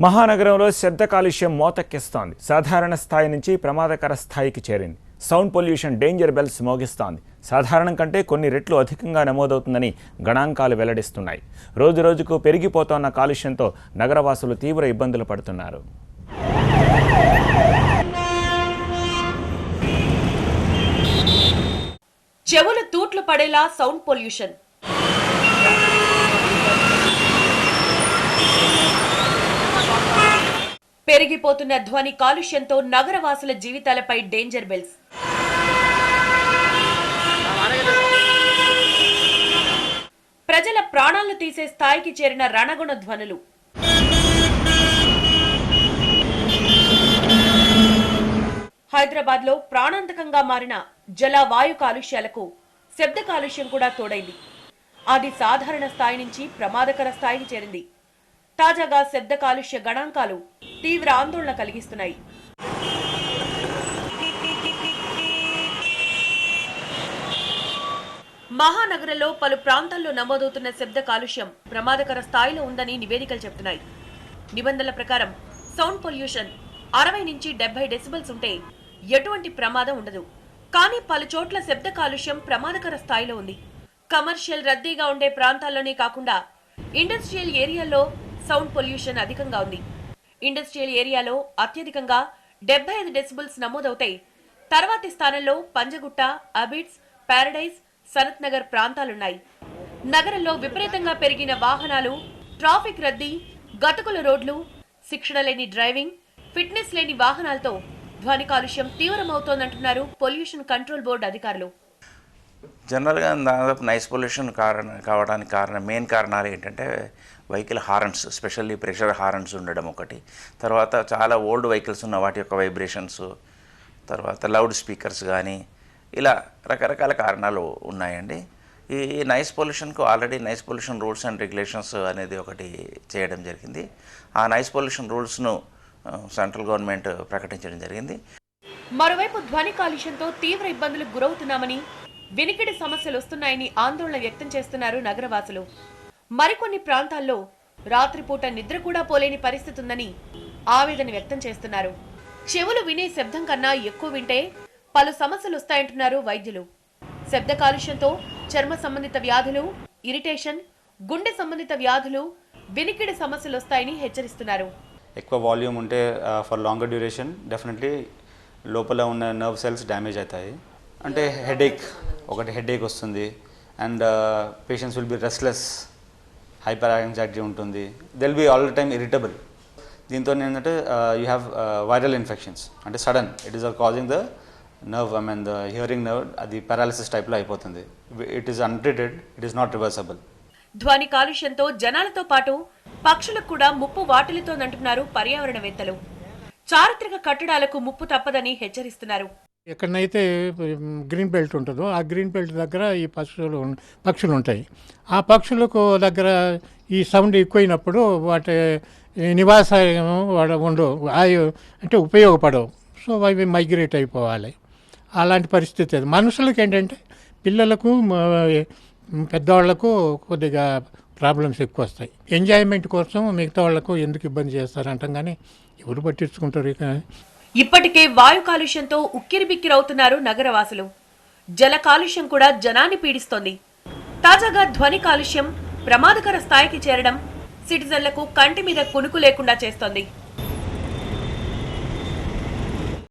మహానగరంలో శబ్ద కాలుష్యం మోతెక్కిస్తోంది. సాధారణ స్థాయి నుంచి ప్రమాదకర స్థాయికి చేరింది. సౌండ్ పొల్యూషన్ డేంజర్ బెల్స్ మోగిస్తోంది. సాధారణం కంటే కొన్ని రెట్లు అధికంగా నమోదవుతుందని గణాంకాలు వెల్లడిస్తున్నాయి. రోజురోజుకు పెరిగిపోతోన్న కాలుష్యంతో నగరవాసులు తీవ్ర ఇబ్బందులు పడుతున్నారు. చెవులు తూట్లు పడేలా సౌండ్ పొల్యూషన్. పెరిగిపోతున్న ధ్వని కాలుష్యంతో నగరవాసుల జీవితాలపై డేంజర్ బెల్స్. ప్రజల ప్రాణాలను తీసే స్థాయికి చేరిన రణగుణ ధ్వనులు. హైదరాబాద్ లో ప్రాణాంతకంగా మారిన జల వాయు కాలుష్యాలకు శబ్ద కాలుష్యం కూడా తోడైంది. అది సాధారణ స్థాయి నుంచి ప్రమాదకర స్థాయికి చేరింది. తాజాగా శబ్ద కాలుష్య గణాంకాలు తీవ్ర ఆందోళన కలిగిస్తున్నాయి. మహానగరంలో పలు ప్రాంతాల్లో నమోదవుతున్న శబ్ద కాలుష్యం ప్రమాదకర స్థాయిలో ఉందని నివేదికలు చెబుతున్నాయి. నిబంధనల ప్రకారం సౌండ్ పొల్యూషన్ 60 నుంచి 70 డెసిబెల్స్ ఉంటే ఎటువంటి ప్రమాదం ఉండదు. కానీ పలు చోట్ల శబ్ద కాలుష్యం ప్రమాదకర స్థాయిలో ఉంది. కమర్షియల్ రద్దీగా ఉండే ప్రాంతాల్లోనే కాకుండా ఇండస్ట్రియల్ ఏరియాలో సౌండ్ పొల్యూషన్ అధికంగా ఉంది. ఇండస్ట్రియల్ ఏరియాలో అత్యధికంగా 75 డెసిబెల్స్ నమోదవుతాయి. తర్వాతి స్థానంలో పంజగుట్ట, అబిడ్స్, పారడైజ్, సనత్ నగర్ ప్రాంతాలున్నాయి. నగరంలో విపరీతంగా పెరిగిన వాహనాలు, ట్రాఫిక్ రద్దీ, గతుకుల రోడ్లు, శిక్షణ లేని డ్రైవింగ్, ఫిట్నెస్ లేని వాహనాలతో ధ్వని కాలుష్యం తీవ్రమవుతోందంటున్నారు పొల్యూషన్ కంట్రోల్ బోర్డు అధికారులు. జనరల్గా దాదాపు నైస్ పొల్యూషన్ కావడానికి మెయిన్ కారణాలు ఏంటంటే vehicle horns, specially pressure horns ఉండడం ఒకటి, తర్వాత చాలా ఓల్డ్ వెహికల్స్ ఉన్న వాటి యొక్క వైబ్రేషన్స్, తర్వాత లౌడ్ స్పీకర్స్ కానీ, ఇలా రకరకాల కారణాలు ఉన్నాయండి. ఈ నైస్ పొల్యూషన్కు already noise pollution rules and regulations అనేది ఒకటి చేయడం జరిగింది. ఆ నైస్ పొల్యూషన్ రూల్స్ను సెంట్రల్ గవర్నమెంట్ ప్రకటించడం జరిగింది. మరోవైపు ధ్వని కాలుష్యంతో తీవ్ర ఇబ్బందులకు గురవుతున్నామని, వినికిడి సమస్యలు వస్తున్నాయని ఆందోళన వ్యక్తం చేస్తున్నారు నగరవాసులు. మరికొన్ని ప్రాంతాల్లో రాత్రిపూట నిద్ర కూడా పోలేని పరిస్థితి ఉందని ఆవేదన వ్యక్తం చేస్తున్నారు. చెవులు వినే శబ్దం కన్నా ఎక్కువ వింటే పలు సమస్యలు వస్తాయంటున్నారు వైద్యులు. శబ్ద కాలుష్యంతో చర్మ సంబంధిత వ్యాధులు, ఇరిటేషన్, గుండె సంబంధిత వ్యాధులు, వినికిడి సమస్యలు వస్తాయని హెచ్చరిస్తున్నారు. ఎక్కువ వాల్యూమ్ ఉంటే ఫర్ లాంగర్ డ్యూరేషన్ డెఫినెట్లీ లోపల ఉన్న నర్వ్ సెల్స్ డ్యామేజ్ అవుతాయి. అంటే హెడేక్ వస్తుంది, and patients will be restless, hyper anxiety ఉంటుంది, they'll be all the time irritable. దీంతో ఏంటంటే యూ హ్యావ్ వైరల్ ఇన్ఫెక్షన్స్, అంటే sudden it is causing the nerve, the hearing nerve, అది పారాలిసిస్ టైప్లో అయిపోతుంది. It is untreated, it is not reversible. ధ్వని కాలుష్యంతో జనాలతో పాటు పక్షులకు కూడా ముప్పు వాటిల్లుతోందంటున్నారు పర్యావరణవేత్తలు. చారిత్రక కట్టడాలకు ముప్పు తప్పదని హెచ్చరిస్తున్నారు. ఎక్కడనైతే గ్రీన్ బెల్ట్ ఉంటుందో ఆ గ్రీన్ బెల్ట్ దగ్గర ఈ పక్షులు ఉంటాయి. ఆ పక్షులకు దగ్గర ఈ సౌండ్ ఎక్కువైనప్పుడు వాటి నివాసం ఉండవు, అంటే ఉపయోగపడవు. సో అవి మైగ్రేట్ అయిపోవాలి. అలాంటి పరిస్థితి అది. మనుషులకి ఏంటంటే పిల్లలకు, పెద్దవాళ్లకు కొద్దిగా ప్రాబ్లమ్స్ ఎక్కువ వస్తాయి. ఎంజాయ్మెంట్ కోసం మిగతా వాళ్లకు ఎందుకు ఇబ్బంది చేస్తారంటాం, కానీ ఎవరు పట్టించుకుంటారు. ఇక ఇప్పటికే వాయు కాలుష్యంతో ఉక్కిరిబిక్కిరవుతున్నారు నగరవాసులు. జల కాలుష్యం కూడా జనాన్ని పీడిస్తోంది. తాజాగా ధ్వని కాలుష్యం ప్రమాదకర స్థాయికి చేరడం సిటిజన్లకు కంటి మీద కునుకు లేకుండా చేస్తోంది.